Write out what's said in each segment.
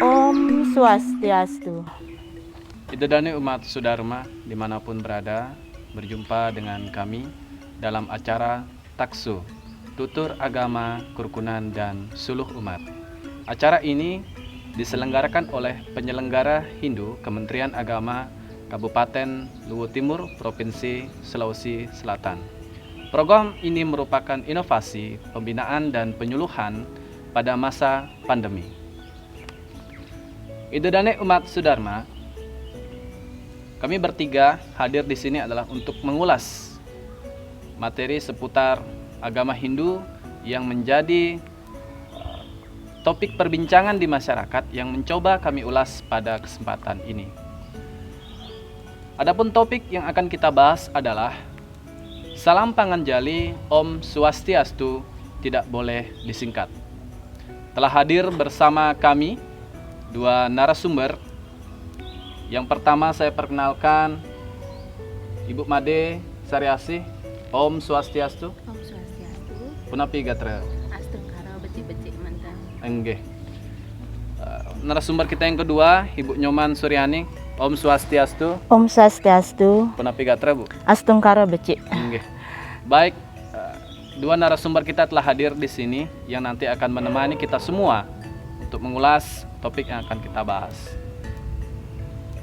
Om Swastiastu. Idedane umat Sudharma dimanapun berada, berjumpa dengan kami dalam acara Taksu, Tutur Agama, Kerukunan, dan Suluh Umat. Acara ini diselenggarakan oleh penyelenggara Hindu Kementerian Agama Kabupaten Luwu Timur, Provinsi Sulawesi Selatan. Program ini merupakan inovasi pembinaan dan penyuluhan pada masa pandemi. Idedane umat Sudharma, kami bertiga hadir di sini adalah untuk mengulas materi seputar agama Hindu yang menjadi topik perbincangan di masyarakat yang mencoba kami ulas pada kesempatan ini. Adapun topik yang akan kita bahas adalah Salam Panganjali Om Swastiastu tidak boleh disingkat. Telah hadir bersama kami dua narasumber. Yang pertama saya perkenalkan Ibu Made Sariasih. Om Swastiastu. Om Swastiastu. Punapi gatra. Asteng karo becik-becik mantan. Enggih. Narasumber kita yang kedua Ibu Nyoman Suryani. Om Swastiastu. Om Swastiastu. Punapi gatra, Bu. Astungkara becik. Enggih. Baik, dua narasumber kita telah hadir di sini yang nanti akan menemani kita semua untuk mengulas topik yang akan kita bahas.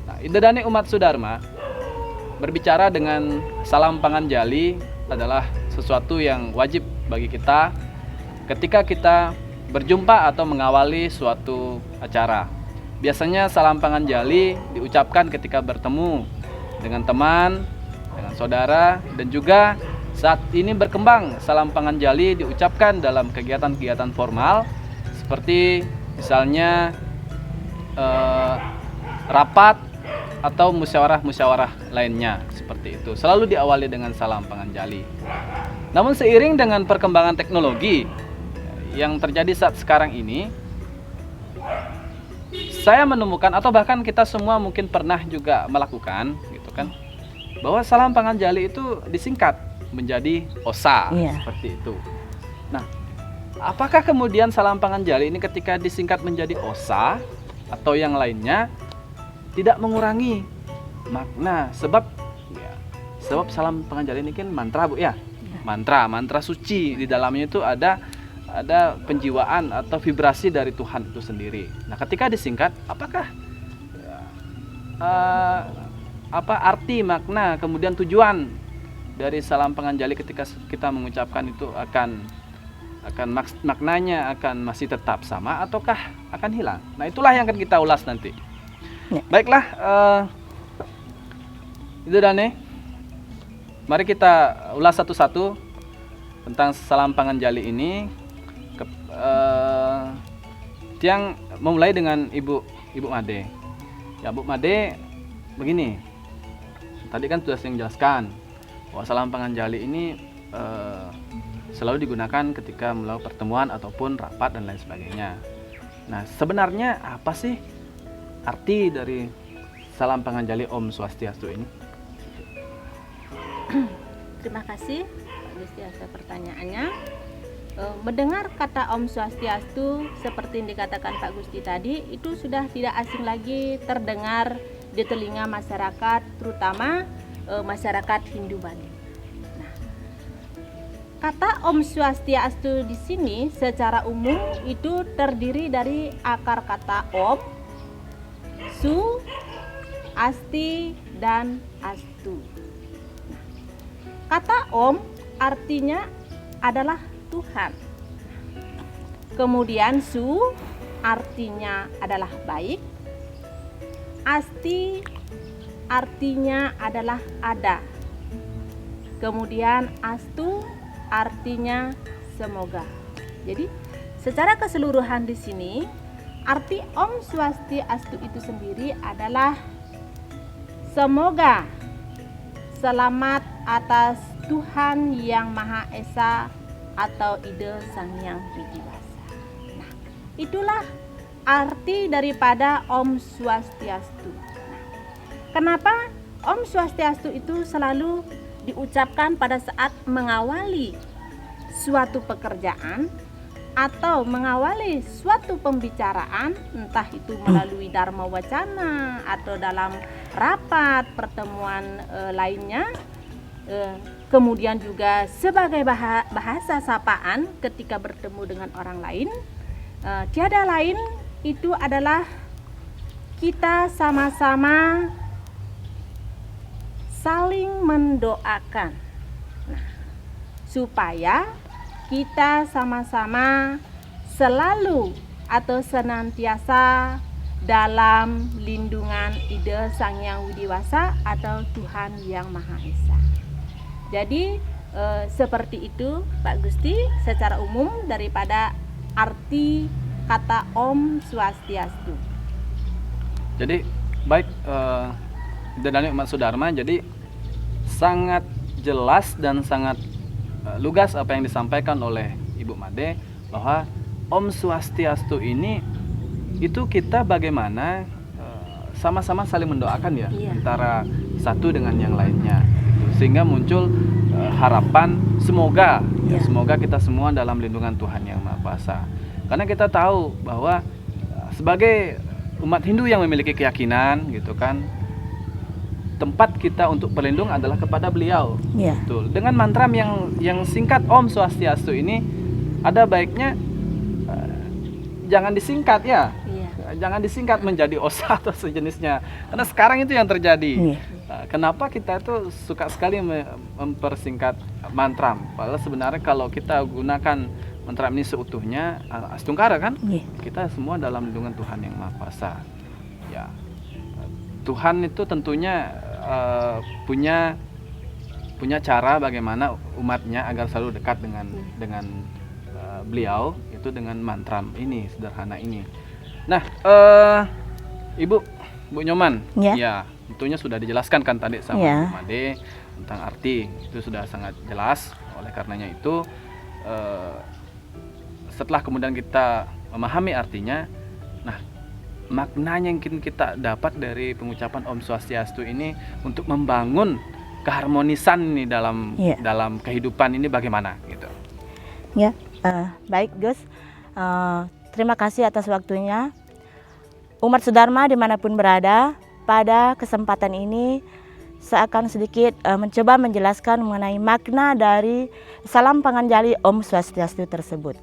Nah, Idedane umat Sudharma, berbicara dengan salam panganjali adalah sesuatu yang wajib bagi kita ketika kita berjumpa atau mengawali suatu acara. Biasanya salam panganjali diucapkan ketika bertemu dengan teman, dengan saudara, dan juga saat ini berkembang salam panganjali diucapkan dalam kegiatan-kegiatan formal seperti misalnya rapat atau musyawarah-musyawarah lainnya seperti itu. Selalu diawali dengan salam panganjali. Namun seiring dengan perkembangan teknologi yang terjadi saat sekarang ini, saya menemukan atau bahkan kita semua mungkin pernah juga melakukan gitu kan, bahwa salam panganjali itu disingkat menjadi OSA, seperti itu. Nah, apakah kemudian salam panganjali ini ketika disingkat menjadi OSA atau yang lainnya tidak mengurangi makna? Sebab salam panganjali ini kan mantra, Bu, ya. Mantra suci, di dalamnya itu ada penjiwaan atau vibrasi dari Tuhan itu sendiri. Nah, ketika disingkat, apakah arti, makna, kemudian tujuan dari salam panganjali ketika kita mengucapkan itu akan maknanya akan masih tetap sama ataukah akan hilang? Nah, itulah yang akan kita ulas nanti. Ya. Baiklah, Idedane, mari kita ulas satu-satu tentang salam panganjali ini. Yang memulai dengan Ibu Made. Ya, Bu Made, begini. Tadi kan sudah saya jelaskan bahwa salam panganjali ini selalu digunakan ketika melalui pertemuan ataupun rapat dan lain sebagainya. Nah, sebenarnya apa sih arti dari salam panganjali Om Swastiastu ini? Terima kasih Pak Gusti atas pertanyaannya. Mendengar kata Om Swastiastu seperti yang dikatakan Pak Gusti tadi, itu sudah tidak asing lagi terdengar di telinga masyarakat, terutama masyarakat Hindu Bali. Nah, kata Om Swastiastu di sini secara umum itu terdiri dari akar kata Om, Su, Asti, dan Astu. Nah, kata Om artinya adalah Tuhan. Kemudian Su artinya adalah baik. Asti artinya adalah ada. Kemudian Astu artinya semoga. Jadi secara keseluruhan di sini arti Om Swastiastu itu sendiri adalah semoga selamat atas Tuhan yang Maha Esa atau ide Sang Hyang Widiwasa. Nah, itulah arti daripada Om Swastiastu. Nah, kenapa Om Swastiastu itu selalu diucapkan pada saat mengawali suatu pekerjaan atau mengawali suatu pembicaraan, entah itu melalui Dharma Wacana atau dalam rapat pertemuan lainnya, kemudian juga sebagai bahasa sapaan ketika bertemu dengan orang lain, tiada lain itu adalah kita sama-sama saling mendoakan. Nah, supaya kita sama-sama selalu atau senantiasa dalam lindungan Ida Sang Hyang Widi Wasa atau Tuhan Yang Maha Esa. Jadi seperti itu Pak Gusti secara umum daripada arti kata Om Swastiastu. Jadi baik, Dani Umat Sudharma, jadi sangat jelas dan sangat lugas apa yang disampaikan oleh Ibu Made, bahwa Om Swastiastu ini itu kita bagaimana sama-sama saling mendoakan ya, antara satu dengan yang lainnya, sehingga muncul harapan semoga semoga kita semua dalam lindungan Tuhan Yang Maha Kuasa. Karena kita tahu bahwa sebagai umat Hindu yang memiliki keyakinan gitu kan, tempat kita untuk berlindung adalah kepada beliau. Betul. Dengan mantra yang singkat Om Swastiastu ini, ada baiknya jangan disingkat ya. Jangan disingkat menjadi OSA atau sejenisnya. Karena sekarang itu yang terjadi. Kenapa kita itu suka sekali mempersingkat mantra? Padahal sebenarnya kalau kita gunakan mantra ini seutuhnya, Astungkara kan? Kita semua dalam lindungan Tuhan Yang Maha Kuasa. Ya. Tuhan itu tentunya punya cara bagaimana umatnya agar selalu dekat dengan beliau, itu dengan mantra ini sederhana ini. Nah, Bu Nyoman, ya tentunya sudah dijelaskan kan tadi sama Bu Made tentang arti, itu sudah sangat jelas. Oleh karenanya itu setelah kemudian kita memahami artinya, nah maknanya yang kita dapat dari pengucapan Om Swastiastu ini untuk membangun keharmonisan ini dalam kehidupan ini bagaimana gitu. Ya, baik Gus, terima kasih atas waktunya. Umat Sudharma dimanapun berada, pada kesempatan ini saya akan sedikit mencoba menjelaskan mengenai makna dari salam panganjali Om Swastiastu tersebut.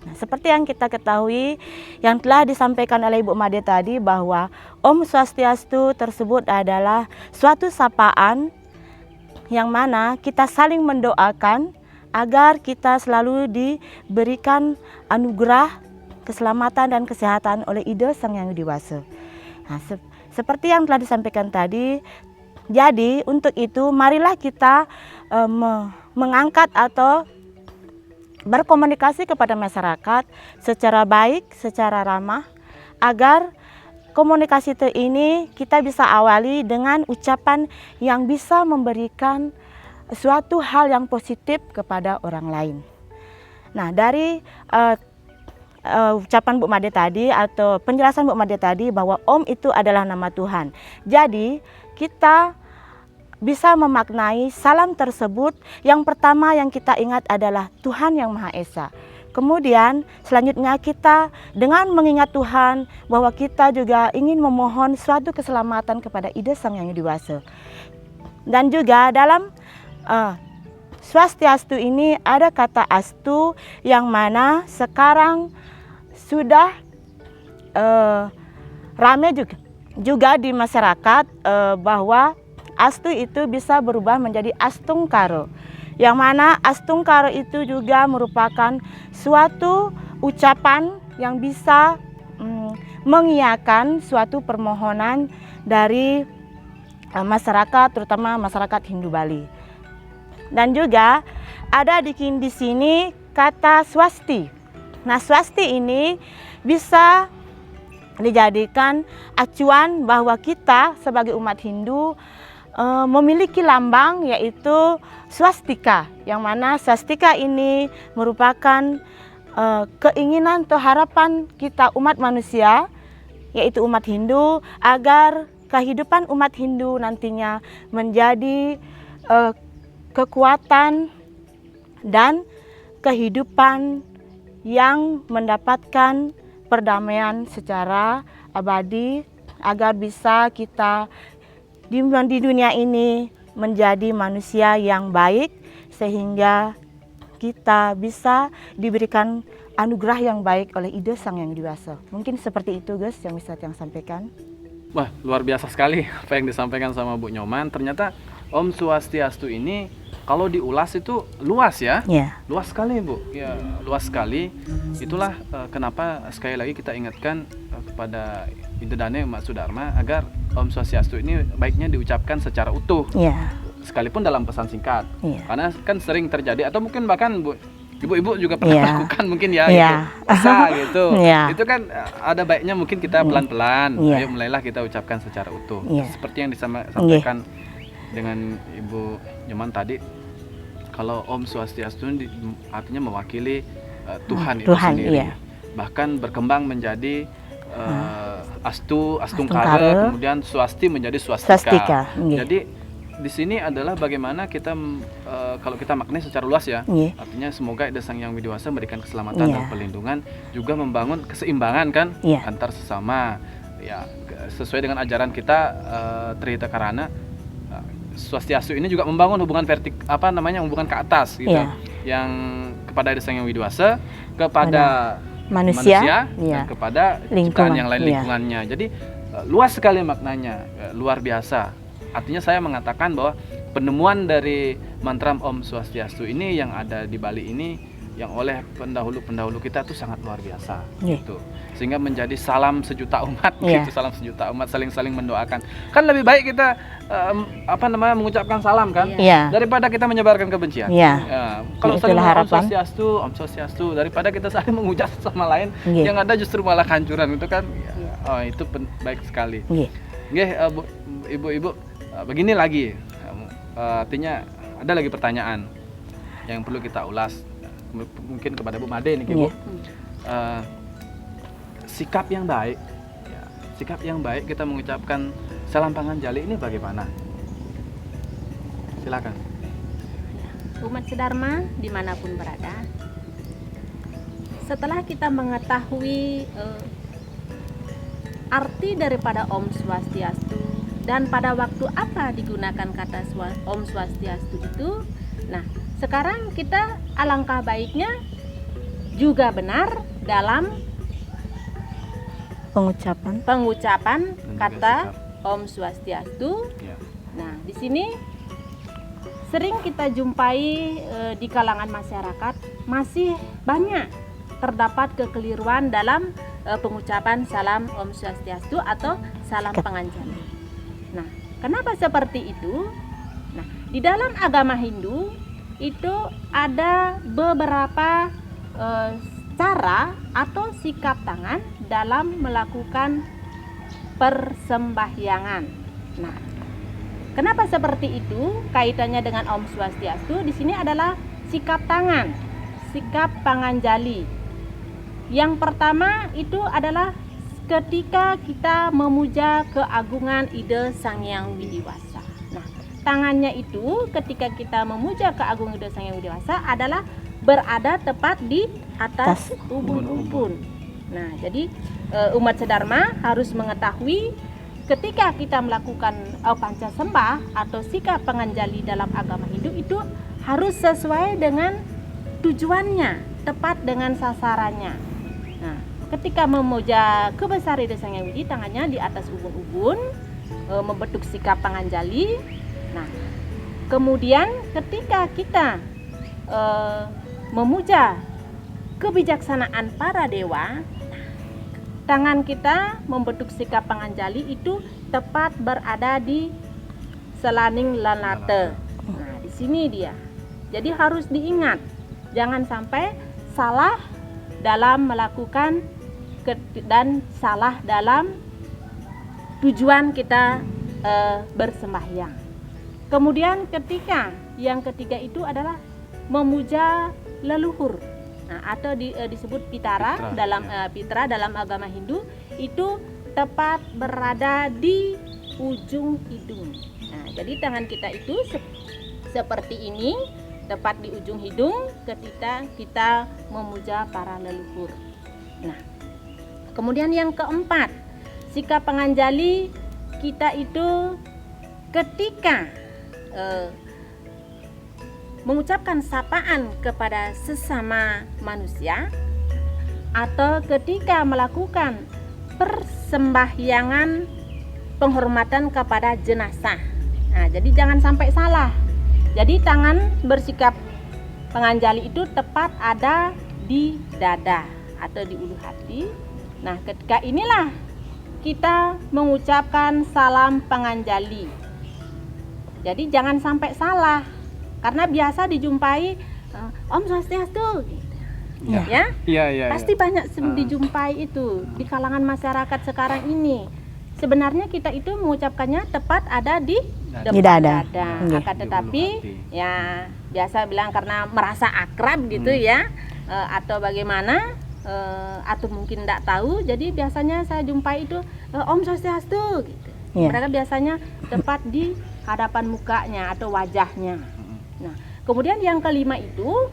Nah, seperti yang kita ketahui, yang telah disampaikan oleh Ibu Made tadi, bahwa Om Swastiastu tersebut adalah suatu sapaan yang mana kita saling mendoakan agar kita selalu diberikan anugerah keselamatan dan kesehatan oleh Ida Sang Hyang Widi Wasa. Nah, seperti yang telah disampaikan tadi, jadi untuk itu marilah kita mengangkat atau berkomunikasi kepada masyarakat secara baik, secara ramah, agar komunikasi ini kita bisa awali dengan ucapan yang bisa memberikan suatu hal yang positif kepada orang lain. Nah, dari ucapan Bu Made tadi atau penjelasan Bu Made tadi bahwa Om itu adalah nama Tuhan. Jadi kita bisa memaknai salam tersebut, yang pertama yang kita ingat adalah Tuhan Yang Maha Esa. Kemudian selanjutnya kita dengan mengingat Tuhan bahwa kita juga ingin memohon suatu keselamatan kepada Ida Sang Hyang Widi Wasa. Dan juga dalam Swastiastu ini ada kata astu yang mana sekarang sudah ramai juga di masyarakat bahwa astu itu bisa berubah menjadi astungkara, yang mana astungkara itu juga merupakan suatu ucapan yang bisa mengiyakan suatu permohonan dari masyarakat, terutama masyarakat Hindu Bali. Dan juga ada di sini kata swasti. Nah, swasti ini bisa dijadikan acuan bahwa kita sebagai umat Hindu memiliki lambang, yaitu swastika, yang mana swastika ini merupakan keinginan atau harapan kita umat manusia, yaitu umat Hindu, agar kehidupan umat Hindu nantinya menjadi kekuatan dan kehidupan yang mendapatkan perdamaian secara abadi agar bisa kita di dunia ini menjadi manusia yang baik sehingga kita bisa diberikan anugerah yang baik oleh ide Sang Yang Widi Wasa. Mungkin seperti itu Gus yang bisa yang sampaikan. Wah, luar biasa sekali apa yang disampaikan sama Bu Nyoman. Ternyata Om Swastiastu ini kalau diulas itu luas ya. Ya. Luas sekali Bu. Ya, luas sekali. Itulah kenapa sekali lagi kita ingatkan kepada Ide Dane Umat Sudharma agar Om Swastiastu ini baiknya diucapkan secara utuh. Ya. Sekalipun dalam pesan singkat. Ya. Karena kan sering terjadi atau mungkin bahkan Bu ibu-ibu juga pernah Iya. lakukan mungkin ya, Iya. gitu. Puasa gitu. Iya. Itu kan ada baiknya mungkin kita pelan-pelan. Iya. Ayo mulailah kita ucapkan secara utuh. Iya. Seperti yang disampaikan dengan Ibu Nyoman tadi, kalau Om Swastiastu artinya mewakili Tuhan itu Tuhan, sendiri. iya. Bahkan berkembang menjadi Astu, Astungkara, Astungkara, kemudian Swasti menjadi Swastika. Swastika, iya. Jadi di sini adalah bagaimana kita kalau kita maknai secara luas ya, Iya. artinya semoga Ide Sang Yang Widi Wasa memberikan keselamatan Iya. dan perlindungan, juga membangun keseimbangan kan Iya. antar sesama. Ya sesuai dengan ajaran kita Trihita Karana, Swastiastu ini juga membangun hubungan hubungan ke atas gitu, Iya. yang kepada Ide Sang Yang Widi Wasa, kepada Manusia, iya. dan kepada Lingkungan, ciptaan yang lain iya. lingkungannya. Jadi luas sekali maknanya, luar biasa. Artinya saya mengatakan bahwa penemuan dari mantra Om Swastiastu ini yang ada di Bali ini, yang oleh pendahulu kita itu sangat luar biasa, Iya. gitu. Sehingga menjadi salam sejuta umat, Iya. gitu, salam sejuta umat saling-saling mendoakan. Kan lebih baik kita mengucapkan salam kan, Iya. daripada kita menyebarkan kebencian. Iya. Ya, kalau Itulah saling harapan. Om Swastiastu, daripada kita saling mengucap sama lain, Iya. yang ada justru malah kehancuran itu kan. Itu baik sekali. Iya. Nggih, ibu-ibu, begini lagi, artinya ada lagi pertanyaan yang perlu kita ulas, mungkin kepada Bu Made nih, Bu. Iya. Sikap yang baik, ya, sikap yang baik kita mengucapkan salam panganjali ini bagaimana? Silakan. Umat Sedharma dimanapun berada, setelah kita mengetahui arti daripada Om Swastiastu dan pada waktu apa digunakan kata Om Swastiastu itu, nah sekarang kita alangkah baiknya juga benar dalam Pengucapan. pengucapan Dan juga kata sikap. Om Swastiastu. Ya. Nah, di sini sering kita jumpai di kalangan masyarakat masih banyak terdapat kekeliruan dalam pengucapan salam Om Swastiastu atau salam penganjali. Nah, kenapa seperti itu? Nah, di dalam agama Hindu itu ada beberapa cara atau sikap tangan dalam melakukan persembahyangan. Nah, kenapa seperti itu? Kaitannya dengan Om Swastiastu di sini adalah sikap tangan, sikap panganjali. Yang pertama itu adalah ketika kita memuja keagungan ide Sang Yang Widi Wasa. Nah, tangannya itu ketika kita memuja keagungan ide Sang Yang Widi Wasa adalah berada tepat di atas ubun-ubun. Nah, jadi umat Sedharma harus mengetahui ketika kita melakukan panca sembah atau sikap panganjali dalam agama Hindu itu harus sesuai dengan tujuannya, tepat dengan sasarannya. Nah, ketika memuja kebesaran ide Sang Yang Widi, tangannya di atas ubun-ubun, membentuk sikap panganjali. Nah, kemudian ketika kita memuja kebijaksanaan para dewa, tangan kita membentuk sikap panganjali itu tepat berada di selaning lanate. Nah, di sini dia. Jadi harus diingat, jangan sampai salah dalam melakukan dan salah dalam tujuan kita bersembahyang. Kemudian yang ketiga itu adalah memuja leluhur. Nah, atau disebut pitara pitra dalam agama Hindu itu tepat berada di ujung hidung. Nah, jadi tangan kita itu seperti ini, tepat di ujung hidung ketika kita memuja para leluhur. Nah, kemudian yang keempat, sikap penganjali kita itu ketika mengucapkan sapaan kepada sesama manusia atau ketika melakukan persembahyangan penghormatan kepada jenazah. Nah, jadi jangan sampai salah. Jadi tangan bersikap penganjali itu tepat ada di dada atau di ulu hati. Nah, ketika inilah kita mengucapkan salam penganjali. Jadi jangan sampai salah. Karena biasa dijumpai Om Swastiastu gitu. Ya. Pasti banyak dijumpai itu di kalangan masyarakat sekarang ini. Sebenarnya kita itu mengucapkannya tepat ada di dada. Akan tetapi ya biasa bilang karena merasa akrab gitu ya, atau bagaimana, atau mungkin tidak tahu, jadi biasanya saya jumpai itu Om Swastiastu gitu. Mereka biasanya tepat di hadapan mukanya atau wajahnya. Nah, kemudian yang kelima itu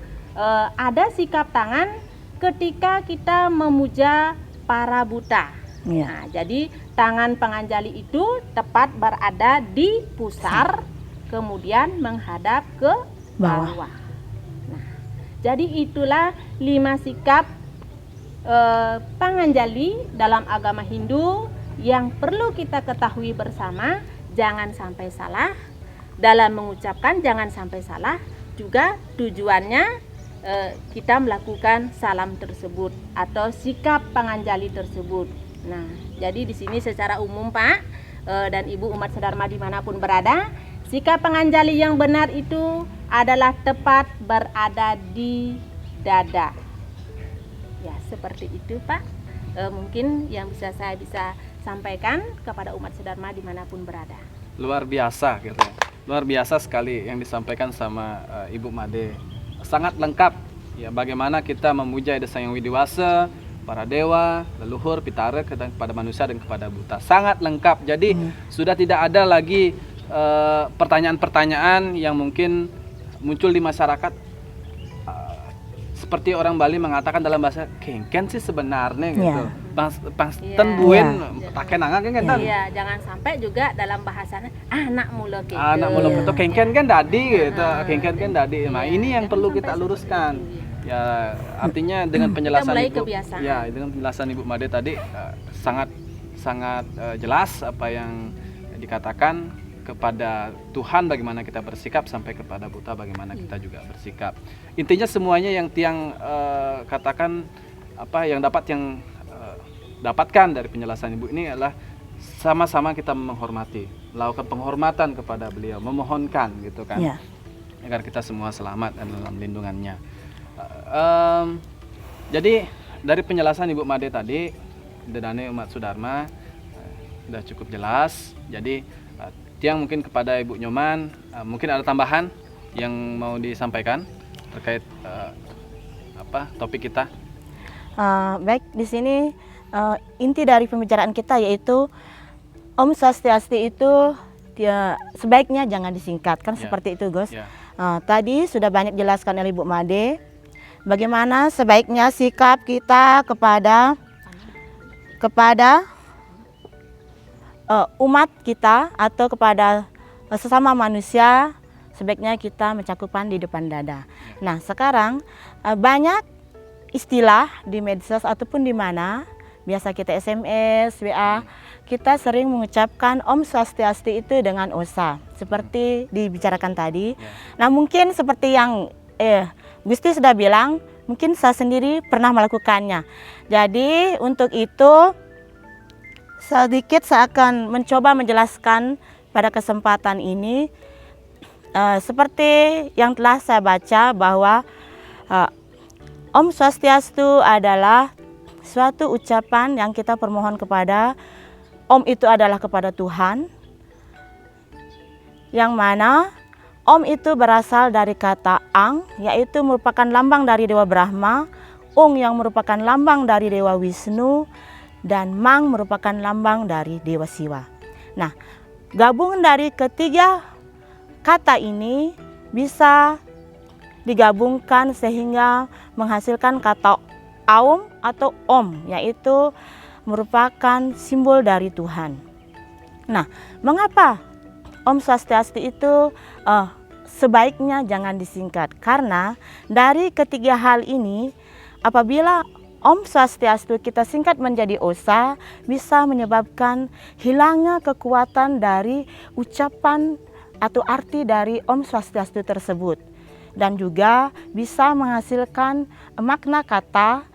ada sikap tangan ketika kita memuja para buta. Nah, jadi tangan penganjali itu tepat berada di pusar, kemudian menghadap ke bawah. Nah, jadi itulah 5 sikap penganjali dalam agama Hindu yang perlu kita ketahui bersama. Jangan sampai salah dalam mengucapkan, jangan sampai salah juga tujuannya kita melakukan salam tersebut atau sikap penganjali tersebut. Nah, jadi di sini secara umum Pak dan Ibu umat sedharma dimanapun berada, sikap penganjali yang benar itu adalah tepat berada di dada. Ya, seperti itu Pak. Mungkin yang saya bisa sampaikan kepada umat sedharma dimanapun berada. Luar biasa gitu ya. Luar biasa sekali yang disampaikan sama Ibu Made. Sangat lengkap ya, bagaimana kita memuja Ida Sang Hyang Widiwasa, para dewa, leluhur, pitara kepada manusia dan kepada buta. Sangat lengkap. Jadi sudah tidak ada lagi pertanyaan-pertanyaan yang mungkin muncul di masyarakat. Seperti orang Bali mengatakan dalam bahasa kengken sih sebenarnya gitu. Buin pakai nangak kan. Iya, jangan sampai juga dalam bahasanya anak mula gitu. Anak mula itu kengken kan dadi gitu. Kengken kan dadi. Nah, ini yang perlu kita luruskan. Ya, artinya dengan penjelasan Ibu, ya dengan penjelasan Ibu Made tadi sangat jelas apa yang dikatakan kepada Tuhan bagaimana kita bersikap, sampai kepada buta bagaimana kita juga bersikap. Intinya semuanya yang tiang katakan apa yang dapatkan dari penjelasan Ibu ini adalah sama-sama kita menghormati, melakukan penghormatan kepada beliau, memohonkan gitu kan, agar kita semua selamat dan dalam lindungannya. Jadi dari penjelasan Ibu Made tadi, Dedane umat Sudharma sudah cukup jelas. Jadi tiang mungkin kepada Ibu Nyoman, mungkin ada tambahan yang mau disampaikan terkait topik kita. Baik, di sini inti dari pembicaraan kita yaitu Om Swastiastu itu sebaiknya jangan disingkat kan, seperti itu Gus. Tadi sudah banyak jelaskan oleh Ibu Made bagaimana sebaiknya sikap kita kepada umat kita atau kepada sesama manusia, sebaiknya kita mencakupan di depan dada. Nah, sekarang banyak istilah di medsos ataupun di mana biasa kita SMS, WA, kita sering mengucapkan Om Swastiastu itu dengan osa, seperti dibicarakan tadi. Nah, mungkin seperti yang Gusti sudah bilang, mungkin saya sendiri pernah melakukannya. Jadi untuk itu sedikit saya akan mencoba menjelaskan pada kesempatan ini. Seperti yang telah saya baca bahwa Om Swastiastu adalah suatu ucapan yang kita permohon kepada Om itu adalah kepada Tuhan, yang mana Om itu berasal dari kata Ang, yaitu merupakan lambang dari Dewa Brahma, Ung yang merupakan lambang dari Dewa Wisnu, dan Mang merupakan lambang dari Dewa Siwa. Nah, gabungan dari ketiga kata ini bisa digabungkan sehingga menghasilkan kata Aum atau Om, yaitu merupakan simbol dari Tuhan. Nah, mengapa Om Swastiastu itu sebaiknya jangan disingkat? Karena dari ketiga hal ini, apabila Om Swastiastu kita singkat menjadi OSA, bisa menyebabkan hilangnya kekuatan dari ucapan atau arti dari Om Swastiastu tersebut. Dan juga bisa menghasilkan makna kata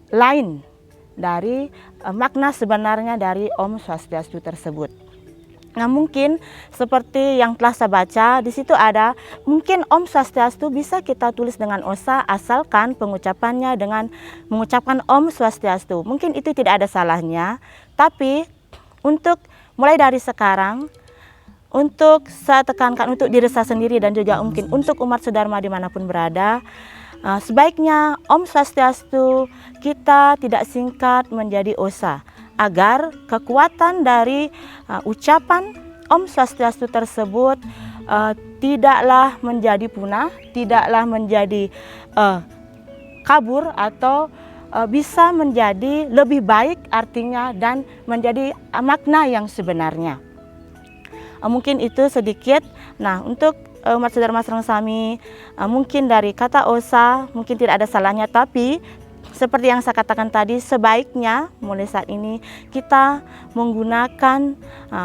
lain dari makna sebenarnya dari Om Swastiastu tersebut. Nah, mungkin seperti yang telah saya baca, di situ ada mungkin Om Swastiastu bisa kita tulis dengan OSA asalkan pengucapannya dengan mengucapkan Om Swastiastu. Mungkin itu tidak ada salahnya, tapi untuk mulai dari sekarang, untuk saya tekankan untuk diri saya sendiri dan juga mungkin untuk umat Sudharma dimanapun berada, sebaiknya Om Swastiastu kita tidak singkat menjadi OSA, agar kekuatan dari ucapan Om Swastiastu tersebut tidaklah menjadi punah, tidaklah menjadi kabur, atau bisa menjadi lebih baik artinya dan menjadi makna yang sebenarnya. Mungkin itu sedikit. Nah, untuk umat Sudharma Sareng Sami, mungkin dari kata OSA mungkin tidak ada salahnya, tapi seperti yang saya katakan tadi, sebaiknya mulai saat ini kita menggunakan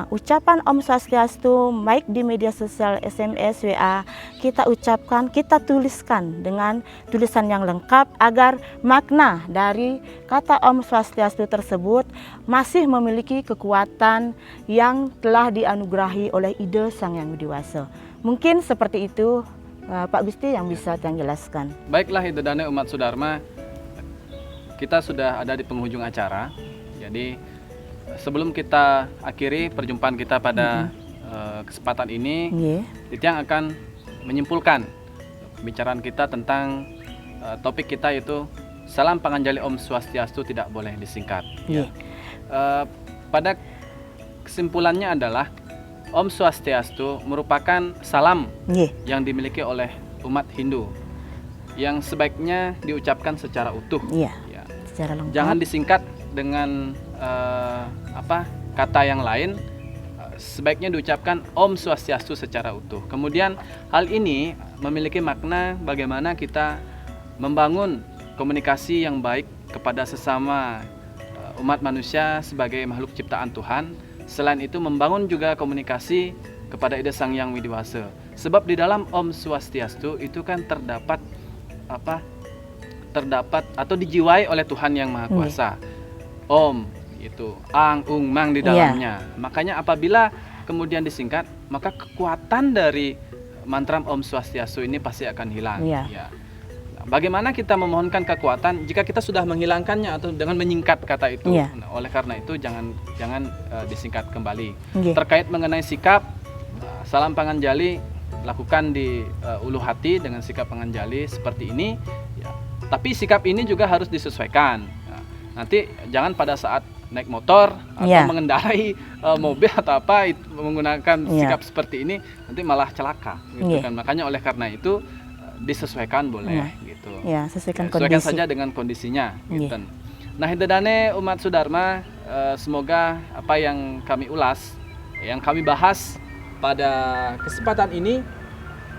ucapan Om Swastiastu baik di media sosial, SMS, WA, kita ucapkan, kita tuliskan dengan tulisan yang lengkap agar makna dari kata Om Swastiastu tersebut masih memiliki kekuatan yang telah dianugerahi oleh ide Sang Yang Widi Wasa. Mungkin seperti itu Pak Gusti yang bisa saya jelaskan. Baiklah, itu Dane umat Sudharma. Kita sudah ada di penghujung acara, jadi sebelum kita akhiri perjumpaan kita pada kesempatan ini, Titiang akan menyimpulkan pembicaraan kita tentang topik kita, yaitu salam panganjali Om Swastiastu tidak boleh disingkat. Pada kesimpulannya adalah Om Swastiastu merupakan salam yang dimiliki oleh umat Hindu yang sebaiknya diucapkan secara utuh. Secara lengkap. Jangan disingkat dengan kata yang lain. Sebaiknya diucapkan Om Swastiastu secara utuh. Kemudian hal ini memiliki makna bagaimana kita membangun komunikasi yang baik kepada sesama umat manusia sebagai makhluk ciptaan Tuhan. Selain itu membangun juga komunikasi kepada ide Sang Yang Widi Wasa. Sebab di dalam Om Swastiastu itu kan terdapat atau dijiwai oleh Tuhan Yang Maha Kuasa. Om itu Ang, Ung, Mang di dalamnya. Makanya apabila kemudian disingkat, maka kekuatan dari mantra Om Swastiastu ini pasti akan hilang. Nah, bagaimana kita memohonkan kekuatan jika kita sudah menghilangkannya atau dengan menyingkat kata itu? Nah, oleh karena itu jangan disingkat kembali. Terkait mengenai sikap, salam panganjali lakukan di ulu hati dengan sikap panganjali seperti ini. Tapi sikap ini juga harus disesuaikan. Nah, nanti jangan pada saat naik motor atau mengendarai mobil atau apa menggunakan sikap seperti ini, nanti malah celaka. Gitu kan. Makanya oleh karena itu disesuaikan boleh. Gitu. Sesuaikan saja dengan kondisinya. Gitu. Nah, hidadane umat Sudharma, semoga apa yang kami ulas, yang kami bahas pada kesempatan ini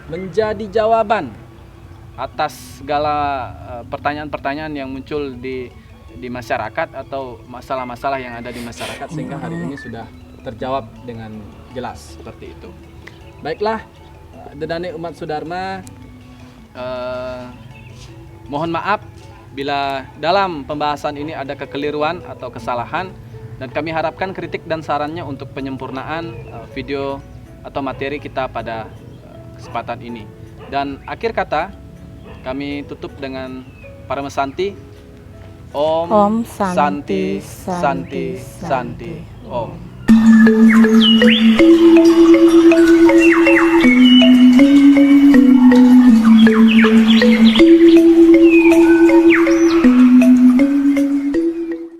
menjadi jawaban atas segala pertanyaan-pertanyaan yang muncul di masyarakat atau masalah-masalah yang ada di masyarakat, sehingga hari ini sudah terjawab dengan jelas seperti itu. Baiklah, dedane umat Sudharma, mohon maaf bila dalam pembahasan ini ada kekeliruan atau kesalahan, dan kami harapkan kritik dan sarannya untuk penyempurnaan video atau materi kita pada kesempatan ini. Dan akhir kata kami tutup dengan Paramesanti. Om Santi Santi Santi Om.